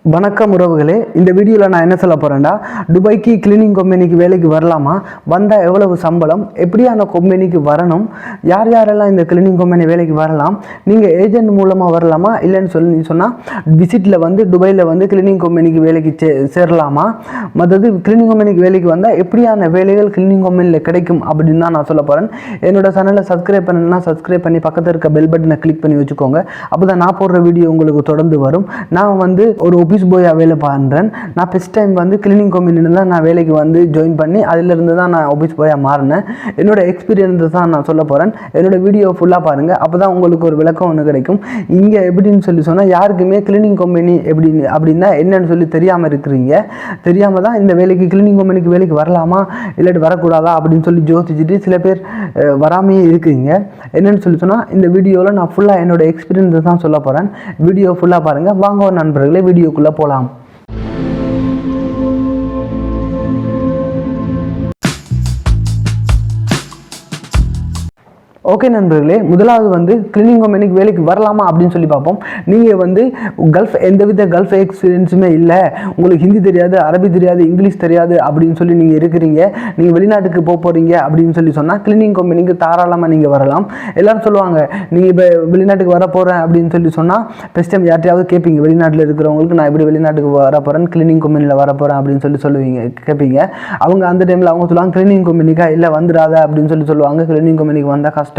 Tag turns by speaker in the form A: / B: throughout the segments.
A: வணக்கம் உறவுகளே, இந்த வீடியோவில் நான் என்ன சொல்ல போகிறேன்னா, துபாய்க்கு கிளீனிங் கம்பெனிக்கு வேலைக்கு வரலாமா, வந்தால் எவ்வளவு சம்பளம், எப்படியான கம்பெனிக்கு வரணும், யார் யாரெல்லாம் இந்த கிளீனிங் கம்பெனி வேலைக்கு வரலாம், நீங்கள் ஏஜென்ட் மூலமாக வரலாமா, இல்லைன்னு சொன்னால் விசிட்டில் வந்து துபாயில் வந்து கிளீனிங் கம்பெனிக்கு வேலைக்கு சேரலாமா, மற்றது கிளீனிங் கம்பெனிக்கு வேலைக்கு வந்தால் எப்படியான வேலைகள் கிளீனிங் கம்பெனியில் கிடைக்கும் அப்படின்னு தான் நான் சொல்ல போகிறேன். என்னோட சேனலை சப்ஸ்கிரைப் பண்ணணும்னா சப்ஸ்கிரைப் பண்ணி பக்கத்தில் இருக்க பெல் பட்டனை கிளிக் பண்ணி வச்சுக்கோங்க. அப்போ தான் நான் போடுற வீடியோ உங்களுக்கு தொடர்ந்து வரும். நான் வந்து ஒரு ஆஃபீஸ் பாயாக வேலை பண்ணுறேன். நான் ஃபஸ்ட் டைம் வந்து கிளீனிங் கம்பெனியில் தான் நான் வேலைக்கு வந்து ஜாயின் பண்ணி அதிலிருந்து தான் நான் ஆஃபீஸ் பாயாக மாறினேன். என்னோடய எக்ஸ்பீரியன்ஸை தான் நான் சொல்ல போகிறேன். என்னோடய வீடியோ ஃபுல்லாக பாருங்கள், அப்போ தான் உங்களுக்கு ஒரு விளக்கம் ஒன்று கிடைக்கும். இங்கே எப்படின்னு சொன்னால் யாருக்குமே கிளீனிங் கம்பெனி அப்படின்னா என்னன்னு சொல்லி தெரியாமல் இருக்கிறீங்க. தெரியாமல் தான் இந்த வேலைக்கு கிளீனிங் கம்பெனிக்கு வேலைக்கு வரலாமா இல்லாட்டி வரக்கூடாதா அப்படின்னு சொல்லி யோசிச்சுட்டு சில பேர் வராமையே இருக்கிறீங்க. என்னென்னு சொன்னால் இந்த வீடியோவில் நான் ஃபுல்லாக என்னோடய எக்ஸ்பீரியன்ஸை தான் சொல்ல போகிறேன். வீடியோ ஃபுல்லாக பாருங்கள். வாங்க நண்பர்களே, வீடியோக்குள்ளே போகலாம். ஓகே நண்பர்களே, முதலாவது வந்து கிளீனிங் கம்பெனிக்கு வேலைக்கு வரலாமா அப்படின்னு சொல்லி பார்ப்போம். நீங்கள் வந்து எந்தவித கல்ஃப் எக்ஸ்பீரியன்ஸுமே இல்லை, உங்களுக்கு ஹிந்தி தெரியாது, அரபி தெரியாது, இங்கிலீஷ் தெரியாது அப்படின்னு சொல்லி நீங்கள் இருக்கிறீங்க, நீங்கள் வெளிநாட்டுக்கு போக போகிறீங்க அப்படின்னு சொல்லி சொன்னால் கிளீனிங் கம்பெனிக்கு தாராளமாக நீங்கள் வரலாம். எல்லோரும் சொல்லுவாங்க, நீங்கள் இப்போ வெளிநாட்டுக்கு வர போகிறேன் அப்படின்னு சொல்லி சொன்னால் ஃபஸ்ட் டைம் யார்ட்டையாவது கேட்பீங்க, வெளிநாட்டில் இருக்கிறவங்களுக்கு நான் எப்படி வெளிநாட்டுக்கு வர போகிறேன், கிளீனிங் கம்பெனியில் வர போகிறேன் அப்படின்னு சொல்லுவீங்க, கேட்பீங்க. அவங்க அந்த டைமில் அவங்க சொல்லுவாங்க கிளீனிங் கம்பெனிக்கா, இல்லை வந்துடாத அப்படின்னு சொல்லுவாங்க. கிளீனிங் கம்பெனிக்கு வந்தால் கஷ்டம்,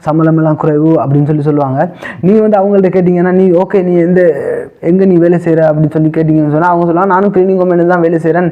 A: சம்பளமெல்லாம் குறைவு அப்படின்னு சொல்லுவாங்க. நீ வந்து அவங்கள்ட்ட கேட்டிங்கன்னா, நீ ஓகே நீ எங்கே நீ வேலை செய்கிற அப்படின்னு சொல்லி கேட்டிங்கன்னு சொன்னால் அவங்க சொல்லுவாங்க, நானும் கிளீனிங் கம்பெனி தான் வேலை செய்கிறேன்,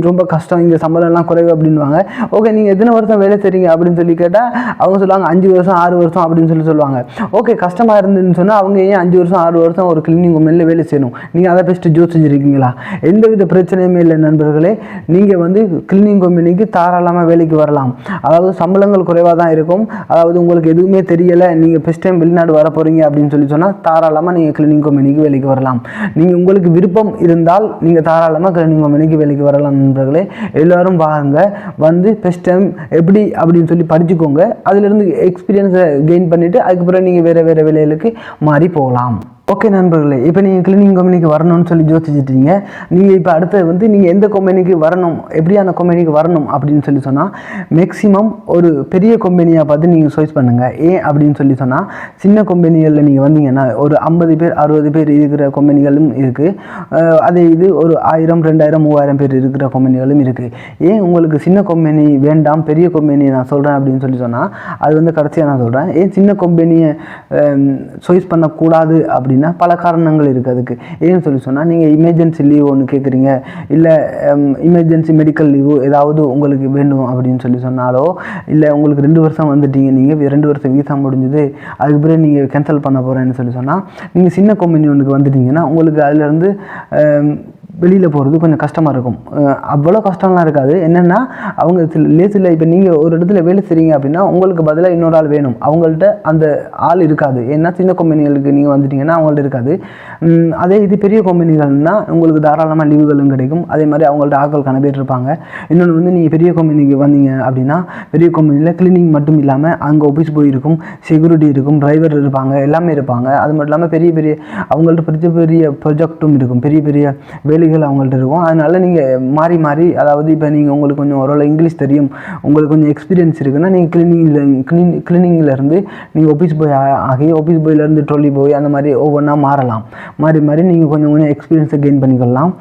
A: ரொம்ப கஷ்டம், இங்கே சம்பளம்லாம் குறைவு அப்படின்வாங்க. ஓகே நீங்கள் எத்தனை வருஷம் வேலை செய்கிறீங்க அப்படின்னு சொல்லி கேட்டால் அவங்க சொல்லுவாங்க 5 வருஷம் 6 வருஷம் அப்படின்னு சொல்லுவாங்க. ஓகே கஷ்டமாக இருந்துன்னு சொன்னால் அவங்க ஏன் 5 வருஷம் 6 வருஷம் ஒரு கிளீனிங் கம்பெனியில் வேலை செய்யணும், நீங்கள் அதை பெஸ்ட்டு யோசிச்சிருக்கீங்களா? எந்தவித பிரச்சனையுமே இல்லை நண்பர்களே. நீங்கள் வந்து கிளீனிங் கம்பெனிக்கு தாராளமாக வேலைக்கு வரலாம். அதாவது சம்பளங்கள் குறைவாக தான் இருக்கும். அதாவது உங்களுக்கு எதுவுமே தெரியலை, நீங்கள் ஃபஸ்ட் டைம் வெளிநாடு வர போகிறீங்க அப்படின்னு சொன்னால் தாராளமாக நீங்கள் கிளீனிங் கம்பெனிக்கு வேலைக்கு வரலாம். நீங்கள் உங்களுக்கு விருப்பம் இருந்தால் நீங்கள் தாராளமாக கிளீனிங் கம்பெனிக்கு வேலைக்கு வரலாம் நண்பர்களே. எல்லோரும் வாங்க, வந்து ஃபஸ்ட் டைம் எப்படி அப்படின்னு சொல்லி படிச்சுக்கோங்க. அதிலிருந்து எக்ஸ்பீரியன்ஸை கெயின் பண்ணிவிட்டு அதுக்கப்புறம் நீங்கள் வேறு வேலைகளுக்கு மாறி போகலாம். ஓகே நண்பர்களே, இப்போ நீங்கள் கிளீனிங் கம்பெனிக்கு வரணும்னு சொல்லி யோசிச்சுட்டீங்க. நீங்கள் இப்போ அடுத்து வந்து நீங்கள் எந்த கம்பெனிக்கு வரணும், எப்படியான கம்பெனிக்கு வரணும் அப்படின்னு சொன்னால் மேக்ஸிமம் ஒரு பெரிய கம்பெனியாக பார்த்து நீங்கள் சாய்ஸ் பண்ணுங்கள். ஏன் அப்படின்னு சொன்னால் சின்ன கம்பெனிகளில் நீங்கள் வந்தீங்கன்னா ஒரு 50 பேர் 60 பேர் இருக்கிற கம்பெனிகளும் இருக்குது. அதே இது ஒரு 1000 2000 3000 பேர் இருக்கிற கம்பெனிகளும் இருக்குது. ஏன் உங்களுக்கு சின்ன கம்பெனி வேண்டாம், பெரிய கம்பெனி நான் சொல்கிறேன் அப்படின்னு சொன்னால் அது வந்து கடைசியாக நான் சொல்கிறேன். ஏன் சின்ன கம்பெனியை சாய்ஸ் பண்ணக்கூடாது அப்படின்னு பல காரணங்கள் இருக்குது அதுக்கு. ஏன்னு சொன்னால் நீங்கள் எமர்ஜென்சி லீவ் ஒன்று கேட்குறீங்க, இல்லை எமர்ஜென்சி மெடிக்கல் லீவு ஏதாவது உங்களுக்கு வேண்டும் அப்படின்னு சொன்னாலோ, இல்லை உங்களுக்கு 2 வருஷம் வந்துட்டீங்க, நீங்கள் 2 வருஷம் வீசா முடிஞ்சுது, அதுக்கு பிறகு நீங்கள் கேன்சல் பண்ண போகிறேன்னு சொன்னால் நீங்கள் சின்ன கம்பெனி ஒன்றுக்கு வந்துட்டீங்கன்னா உங்களுக்கு அதிலேருந்து வெளியில் போகிறது கொஞ்சம் கஷ்டமாக இருக்கும். அவ்வளோ கஷ்டம்லாம் இருக்காது. என்னென்னா அவங்க லேசில் இப்போ நீங்கள் ஒரு இடத்துல வேலை செய்கிறீங்க அப்படின்னா உங்களுக்கு பதிலாக இன்னொரு ஆள் வேணும், அவங்கள்ட்ட அந்த ஆள் இருக்காது. ஏன்னா சின்ன கம்பெனிகளுக்கு நீங்கள் வந்துட்டிங்கன்னா அவங்கள்ட்ட இருக்காது. அதே இது பெரிய கம்பெனிகள்னால் உங்களுக்கு தாராளமாக லீவுகளும் கிடைக்கும். அதே மாதிரி அவங்கள்ட்ட ஆட்கள் கணபேர் இருப்பாங்க. இன்னொன்று வந்து நீங்கள் பெரிய கம்பெனிக்கு வந்தீங்க அப்படின்னா பெரிய கம்பெனியில் கிளீனிங் மட்டும் இல்லாமல் அங்கே ஆஃபீஸ் போய் இருக்கும், செக்யூரிட்டி இருக்கும், டிரைவர் இருப்பாங்க, எல்லாமே இருப்பாங்க. அது மட்டும் இல்லாமல் பெரிய அவங்கள்ட்ட பெரிய ப்ரொஜெக்டும் இருக்கும், பெரிய வேலை அவங்கள்ட்ட இருக்கும். அதனால் நீங்கள் மாறி அதாவது இப்போ நீங்கள் உங்களுக்கு கொஞ்சம் ஓரளவு இங்கிலீஷ் தெரியும், உங்களுக்கு கொஞ்சம் எக்ஸ்பீரியன்ஸ் இருக்குன்னா நீங்கள் கிளீனிங்கிலேருந்து நீங்கள் ஆஃபீஸ் பாய் ஆகி ஆஃபீஸ் பாயிலேருந்து ட்ரோலி பாய் அந்த மாதிரி ஒவ்வொன்றா மாறலாம். மாறி நீங்கள் கொஞ்சம் எக்ஸ்பீரியன்ஸை கெயின் பண்ணிக்கலாம்.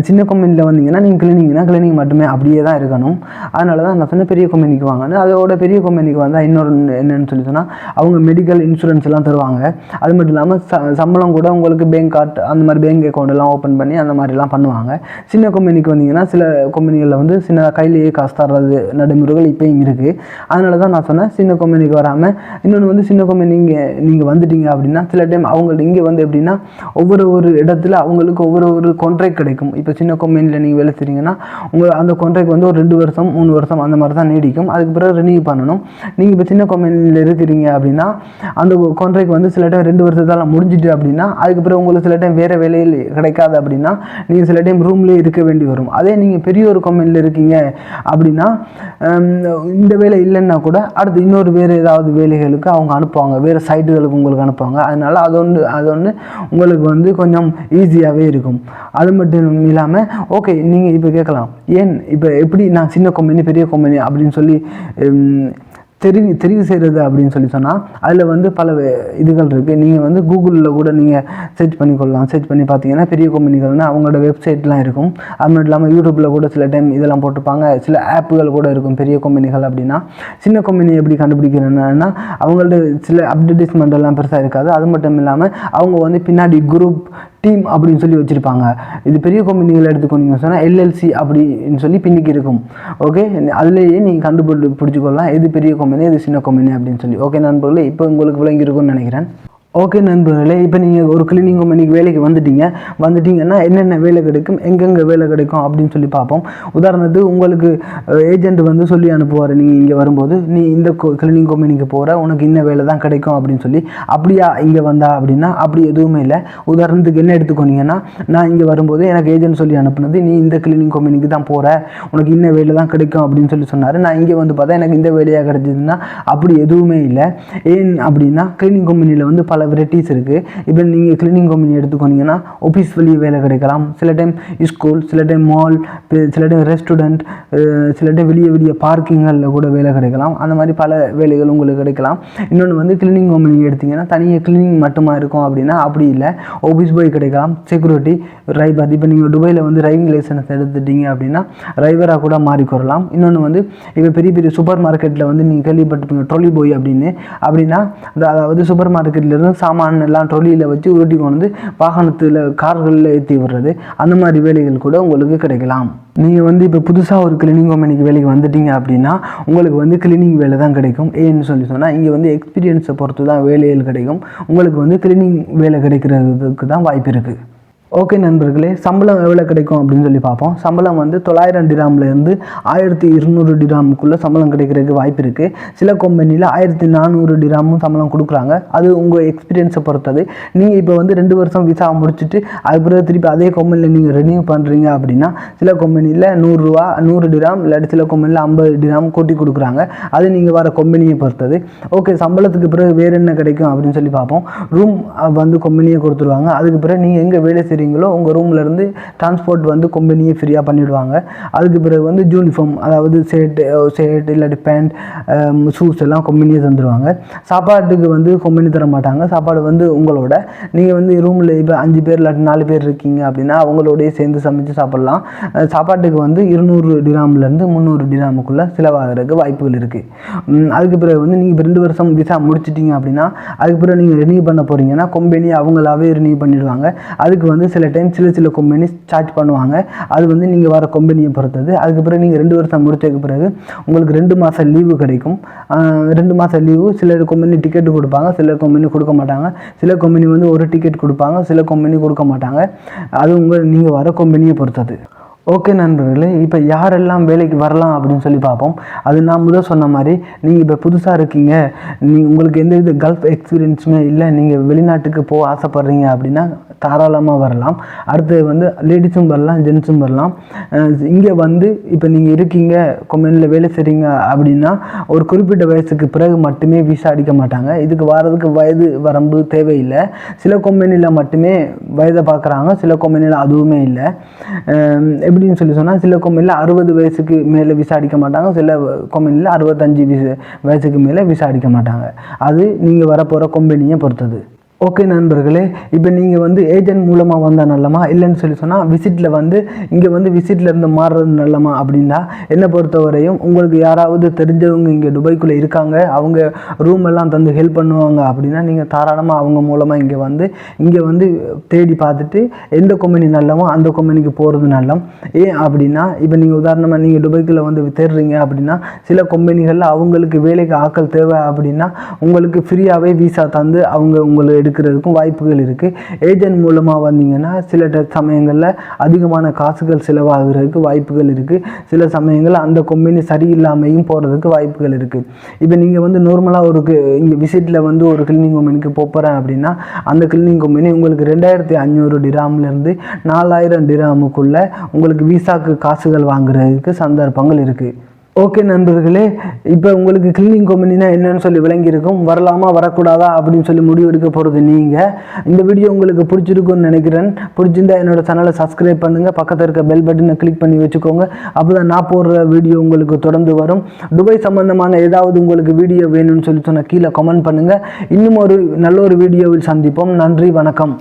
A: சின்ன கம்பெனியில் வந்தீங்கன்னா நீங்கள் கிளீனிங் மட்டுமே அப்படியே தான் இருக்கணும். அதனால தான் நான் சொன்ன பெரிய கம்பெனிக்கு வாங்கன்னு. அதோட பெரிய கம்பெனிக்கு வந்தால் இன்னொரு என்னென்னு சொன்னால் அவங்க மெடிக்கல் இன்சூரன்ஸ் எல்லாம் தருவாங்க. அது மட்டும் இல்லாமல் சம்பளம் கூட உங்களுக்கு பேங்க் கார்டு அந்த மாதிரி பேங்க் அக்கௌண்ட் எல்லாம் ஓப்பன் பண்ணி அந்த மாதிரிலாம் பண்ணுவாங்க. சின்ன கம்பெனிக்கு வந்தீங்கன்னா சில கம்பெனிகளில் வந்து சின்ன கையிலேயே காசு தர்றது நடைமுறைகள் இப்போயும் இருக்குது. அதனால தான் நான் சொன்னேன் சின்ன கம்பெனிக்கு வராமல். இன்னொன்று வந்து சின்ன கம்பெனி நீங்கள் வந்துட்டீங்க அப்படின்னா சில டைம் அவங்கள்ட்ட இங்கே வந்து எப்படின்னா ஒவ்வொரு இடத்துல அவங்களுக்கு ஒவ்வொரு கான்ட்ராக்ட் கிடைக்கும். இப்போ சின்ன கம்பெனியில் நீங்கள் வேலை செய்கிறீங்கன்னா அந்த கான்ட்ராக்ட் வந்து ஒரு 2 வருஷம் 3 வருஷம் அந்த மாதிரி தான் நீடிக்கும். அதுக்கு பிறகு ரினியூ பண்ணணும். நீங்கள் இப்போ சின்ன கம்பெனியில் இருக்கிறீங்க அப்படின்னா அந்த கான்ட்ராக்ட் வந்து சில டைம் 2 வருஷத்தால் முடிஞ்சிட்டு அப்படின்னா அதுக்கு பிறகு உங்களுக்கு சில டைம் வேறு வேலையில் கிடைக்காது அப்படின்னா நீங்கள் சில டைம் ரூம்லேயே இருக்க வேண்டி வரும். அதே நீங்கள் பெரிய ஒரு கம்பெனியில் இருக்கீங்க அப்படின்னா இந்த வேலை இல்லைன்னா கூட அடுத்து இன்னொரு வேறு ஏதாவது வேலைகளுக்கு அவங்க அனுப்புவாங்க, வேறு சைட்டுகளுக்கு உங்களுக்கு அனுப்புவாங்க. அதனால் அது ஒன்று உங்களுக்கு வந்து கொஞ்சம் ஈஸியாகவே இருக்கும். அது மட்டும் இல்லாமல் ஓகே, நீங்கள் இப்போ கேட்கலாம், ஏன் இப்போ எப்படி நான் சின்ன கம்பெனி பெரிய கம்பெனி அப்படின்னு சொல்லி தெரிவு செய்கிறது அப்படின்னு சொன்னால் அதில் வந்து பல இதுகள் இருக்குது. நீங்கள் வந்து கூகுளில் கூட நீங்கள் சர்ச் பண்ணிக்கொள்ளலாம். சர்ச் பண்ணி பார்த்தீங்கன்னா பெரிய கம்பெனிகள்னால் அவங்களோட வெப்சைட்லாம் இருக்கும். அது மட்டும் இல்லாமல் யூடியூப்பில் கூட சில டைம் இதெல்லாம் போட்டிருப்பாங்க. சில ஆப்புகள் கூட இருக்கும் பெரிய கம்பெனிகள் அப்படின்னா. சின்ன கம்பெனி எப்படி கண்டுபிடிக்கிறேன்னா அவங்கள்ட்ட சில அட்வர்டைஸ்மெண்ட் எல்லாம் பெருசாக இருக்காது. அது மட்டும் இல்லாமல் அவங்க வந்து பின்னாடி குரூப் டீம் அப்படின்னு சொல்லி வச்சுருப்பாங்க. இது பெரிய கம்பெனிகள் எடுத்துக்கொண்டீங்கன்னு சொன்னால் எல்எல்சி அப்படின்னு சொல்லி பின்னிக்கு இருக்கும். ஓகே, அதுலேயே நீங்கள் பிடிச்சிக்கொள்ளலாம் எது பெரிய கம்பெனி எது சின்ன கம்பெனி அப்படின்னு சொல்லி. ஓகே நண்பர்களே, இப்போ உங்களுக்கு விளங்கி இருக்கும்னு நினைக்கிறேன். ஓகே நண்பர்களே, இப்போ நீங்கள் ஒரு கிளீனிங் கம்பெனிக்கு வேலைக்கு வந்துட்டீங்கன்னா என்னென்ன வேலை கிடைக்கும், எங்கெங்கே வேலை கிடைக்கும் அப்படின்னு சொல்லி பார்ப்போம். உதாரணத்துக்கு உங்களுக்கு ஏஜென்ட் வந்து சொல்லி அனுப்புவார், நீங்கள் இங்கே வரும்போது நீ இந்த கிளீனிங் கம்பெனிக்கு போகிற, உனக்கு இன்ன வேலை தான் கிடைக்கும் அப்படின்னு சொல்லி. அப்படியா இங்கே வந்தா அப்படின்னா அப்படி எதுவுமே இல்லை. உதாரணத்துக்கு என்ன எடுத்துக்கோனீங்கன்னா, நான் இங்கே வரும்போது எனக்கு ஏஜென்ட் சொல்லி அனுப்புனது நீ இந்த கிளீனிங் கம்பெனிக்கு தான் போகிற, உனக்கு இன்ன வேலை தான் கிடைக்கும் அப்படின்னு சொல்லி சொன்னார். நான் இங்கே வந்து பார்த்தா எனக்கு இந்த வேலையாக கிடைச்சதுன்னா அப்படி எதுவுமே இல்லை. ஏன் அப்படின்னா கிளீனிங் கம்பெனியில் வந்து பல வெரைட்டிஸ் இருக்குது. இப்போ நீங்கள் கிளீனிங் கம்பெனி எடுத்துக்கோனீங்கன்னா ஆஃபீஸ் வெளியே வேலை கிடைக்கலாம், சில டைம் ஸ்கூல், சில டைம் மால், சில டைம் ரெஸ்டாரண்ட், சில டைம் வெளியே பார்க்கிங்களில் கூட வேலை கிடைக்கலாம். அந்த மாதிரி பல வேலைகள் உங்களுக்கு கிடைக்கலாம். இன்னொன்று வந்து கிளீனிங் கம்பெனி எடுத்திங்கன்னா தனியாக கிளீனிங் மட்டுமா இருக்கும் அப்படின்னா அப்படி இல்லை. ஆஃபீஸ் பாய் கிடைக்கலாம், செக்யூரிட்டி, டிரைவர். இப்போ நீங்கள் துபாயில் வந்து டிரைவிங் லைசன்ஸ் எடுத்துட்டீங்க அப்படின்னா டிரைவராக கூட மாறிக்கொள்ளலாம். இன்னொன்று வந்து இப்போ பெரிய சூப்பர் மார்க்கெட்டில் வந்து நீங்கள் கேள்விப்பட்டிருப்பீங்க ட்ரோலி பாய் அப்படின்னா அதாவது சூப்பர் மார்க்கெட்லேருந்து சாமான் எல்லாம் ட்ரொலியில் வச்சு உருட்டி கொண்டு வந்து வாகனத்தில் கார்களில் ஏற்றி விடுறது. அந்த மாதிரி வேலைகள் கூட உங்களுக்கு கிடைக்கலாம். நீங்கள் வந்து இப்போ புதுசாக ஒரு கிளீனிங் கம்பெனிக்கு வேலைக்கு வந்துட்டீங்க அப்படின்னா உங்களுக்கு வந்து கிளீனிங் வேலை தான் கிடைக்கும். ஏன்னு சொன்னால் இங்கே வந்து எக்ஸ்பீரியன்ஸை பொறுத்து தான் வேலைகள் கிடைக்கும். உங்களுக்கு வந்து கிளீனிங் வேலை கிடைக்கிறதுக்கு தான் வாய்ப்பு இருக்குது. ஓகே நண்பர்களே, சம்பளம் எவ்வளோ கிடைக்கும் அப்படின்னு சொல்லி பார்ப்போம். சம்பளம் வந்து 900 டிராம்லேருந்து 1200 டிராமுக்குள்ளே சம்பளம் கிடைக்கிறதுக்கு வாய்ப்பு இருக்குது. சில கம்பெனியில் 1400 டிராமும் சம்பளம் கொடுக்குறாங்க. அது உங்கள் எக்ஸ்பீரியன்ஸை பொறுத்தது. நீங்கள் இப்போ வந்து 2 வருஷம் விசா முடிச்சுட்டு அதுக்கு பிறகு திருப்பி அதே கம்பெனியில் நீங்கள் ரெனியூ பண்ணுறீங்க அப்படின்னா சில கம்பெனியில் 100 ரூபா 100 டிராம், இல்லாட்டி சில கம்பெனியில் 50 டிராம் கூட்டி கொடுக்குறாங்க. அது நீங்கள் வர கம்பெனியை பொறுத்தது. ஓகே, சம்பளத்துக்கு பிறகு வேறு என்ன கிடைக்கும் அப்படின்னு சொல்லி பார்ப்போம். ரூம் வந்து கம்பெனியை கொடுத்துருவாங்க. அதுக்கு பிறகு நீங்கள் எங்கே வேலை செய்கிறீங்களோ உங்கள் ரூம்லேருந்து டிரான்ஸ்போர்ட் வந்து கம்பெனியே ஃப்ரீயாக பண்ணிவிடுவாங்க. அதுக்கு பிறகு வந்து யூனிஃபார்ம், அதாவது ஷர்ட் இல்லாட்டி பேண்ட், ஷூஸ் எல்லாம் கம்பெனியே தந்துடுவாங்க. சாப்பாட்டுக்கு வந்து கம்பெனி தர மாட்டாங்க. சாப்பாடு வந்து உங்களோட, நீங்கள் வந்து ரூமில் இப்போ 5 பேர் இல்லாட்டி 4 பேர் இருக்கீங்க அப்படின்னா அவங்களோடய சேர்ந்து சமைச்சு சாப்பிட்லாம். சாப்பாட்டுக்கு வந்து 200 டிராம்லேருந்து 300 டிராமுக்குள்ளே செலவாகிறதுக்கு வாய்ப்புகள் இருக்குது. அதுக்கு பிறகு வந்து நீங்கள் 2 வருஷம் விசா முடிச்சிட்டிங்க அப்படின்னா அதுக்கு பிறகு நீங்கள் ரெனியூ பண்ண போகிறீங்கன்னா கம்பெனி அவங்களாவே ரெனியூ பண்ணிடுவாங்க. அதுக்கு வந்து சில டைம் சில கம்பெனி சார்ஜ் பண்ணுவாங்க. அது வந்து நீங்கள் வர கம்பெனியை பொறுத்தது. அதுக்கு பிறகு நீங்கள் 2 வருஷம் முடிச்சதுக்கு பிறகு உங்களுக்கு 2 மாதம் லீவு கிடைக்கும். 2 மாதம் லீவு. சில கம்பெனி டிக்கெட்டு கொடுப்பாங்க, சில கம்பெனி கொடுக்க மாட்டாங்க. சில கம்பெனி வந்து ஒரு டிக்கெட் கொடுப்பாங்க, சில கம்பெனி கொடுக்க மாட்டாங்க. அது நீங்கள் வர கம்பெனியை பொறுத்தது. ஓகே நண்பர்களே, இப்போ யாரெல்லாம் வேலைக்கு வரலாம் அப்படின்னு சொல்லி பார்ப்போம். அது நான் முதல் சொன்ன மாதிரி நீங்கள் இப்போ புதுசாக இருக்கீங்க, உங்களுக்கு எந்தவித கல்ஃப் எக்ஸ்பீரியன்ஸுமே இல்லை, நீங்கள் வெளிநாட்டுக்கு போக ஆசைப்பட்றீங்க அப்படின்னா தாராளமாக வரலாம். அடுத்து வந்து லேடிஸும் வரலாம், ஜென்ஸும் வரலாம். இங்கே வந்து இப்போ நீங்கள் இருக்கீங்க கம்பெனியில் வேலை செய்கிறீங்க அப்படின்னா ஒரு குறிப்பிட்ட வயசுக்கு பிறகு மட்டுமே விசா அடிக்க மாட்டாங்க. இதுக்கு வரதுக்கு வயது வரம்பு தேவையில்லை. சில கம்பெனியில் மட்டுமே வயதை பார்க்குறாங்க, சில கம்பெனியில் அதுவுமே இல்லை. எப்படின்னு சொல்லி சொன்னால் சில கம்பெனியில் 60 வயசுக்கு மேலே விசா அடிக்க மாட்டாங்க, சில கம்பெனியில் 65 வயசுக்கு மேலே விசா அடிக்க மாட்டாங்க. அது நீங்கள் வரப்போகிற கம்பெனியை பொறுத்தது. ஓகே நண்பர்களே, இப்போ நீங்கள் வந்து ஏஜென்ட் மூலமாக வந்தால் நல்லமா, இல்லைன்னு சொல்லி சொன்னால் விசிட்டில் வந்து இங்கே வந்து விசிட்டில் இருந்து மாறுறது நல்லமா அப்படின்னா என்னை பொறுத்தவரையும் உங்களுக்கு யாராவது தெரிஞ்சவங்க இங்கே துபாய்க்குள்ளே இருக்காங்க, அவங்க ரூம் எல்லாம் தந்து ஹெல்ப் பண்ணுவாங்க அப்படின்னா நீங்கள் தாராளமாக அவங்க மூலமாக இங்கே வந்து தேடி பார்த்துட்டு எந்த கம்பெனி நல்லமோ அந்த கம்பெனிக்கு போகிறது நல்லம். ஏன் அப்படின்னா இப்போ நீங்கள் உதாரணமாக நீங்கள் துபாய்க்குள்ளே வந்து தேடுறீங்க அப்படின்னா சில கம்பெனிகளில் அவங்களுக்கு வேலைக்கு ஆட்கள் தேவை அப்படின்னா உங்களுக்கு ஃப்ரீயாகவே விசா தந்து அவங்க உங்களை எடுக்கிறதுக்கும் வாய்ப்புகள் இருக்குது. ஏஜென்ட் மூலமாக வந்தீங்கன்னா சில சமயங்களில் அதிகமான காசுகள் செலவாகிறதுக்கு வாய்ப்புகள் இருக்குது. சில சமயங்களில் அந்த கம்பெனி சரியில்லாமையும் போகிறதுக்கு வாய்ப்புகள் இருக்குது. இப்போ நீங்கள் வந்து நார்மலாக இங்கே விசிட்டில் வந்து ஒரு கிளீனிங் கம்பெனிக்கு போகிறேன் அப்படின்னா அந்த கிளீனிங் கம்பெனி உங்களுக்கு 2500 டிராம்லேருந்து 4000 டிராமுக்குள்ளே உங்களுக்கு விசாக்கு காசுகள் வாங்குறதுக்கு சந்தர்ப்பங்கள் இருக்குது. ஓகே நண்பர்களே, இப்போ உங்களுக்கு கிளீனிங் கம்பெனினா என்னன்னு சொல்லி விளங்கியிருக்கும். வரலாமா வரக்கூடாதா அப்படின்னு சொல்லி முடிவு எடுக்க போகிறது நீங்கள். இந்த வீடியோ உங்களுக்கு பிடிச்சிருக்குன்னு நினைக்கிறேன். பிடிச்சிருந்தா என்னோட சேனலை சப்ஸ்கிரைப் பண்ணுங்கள், பக்கத்தில் இருக்க பெல் பட்டனை கிளிக் பண்ணி வச்சுக்கோங்க. அப்போ தான் நான் போடுற வீடியோ உங்களுக்கு தொடர்ந்து வரும். துபாய் சம்பந்தமான ஏதாவது உங்களுக்கு வீடியோ வேணும்னு சொல்லி சொன்னால் கீழே கமெண்ட் பண்ணுங்கள். இன்னும் நல்ல ஒரு வீடியோவில் சந்திப்போம். நன்றி, வணக்கம்.